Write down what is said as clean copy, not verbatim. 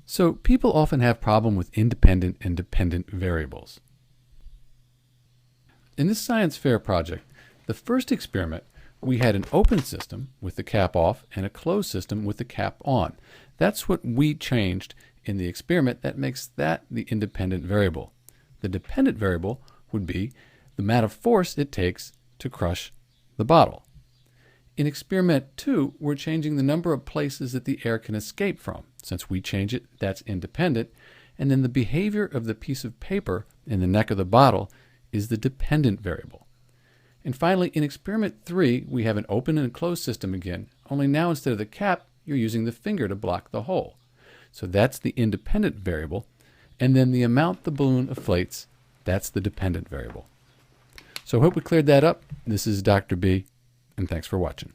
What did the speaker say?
So people often have problem with independent and dependent variables. In this science fair project, the first experiment, we had an open system with the cap off and a closed system with the cap on. That's what we changed in the experiment that makes that the independent variable. The dependent variable would be the amount of force it takes to crush the bottle. In experiment 2, we're changing the number of places that the air can escape from. Since we change it, that's independent. And then the behavior of the piece of paper in the neck of the bottle is the dependent variable. And finally, in experiment 3, we have an open and closed system again, only now instead of the cap, you're using the finger to block the hole. So that's the independent variable. And then the amount the balloon inflates, that's the dependent variable. So I hope we cleared that up. This is Dr. B, and thanks for watching.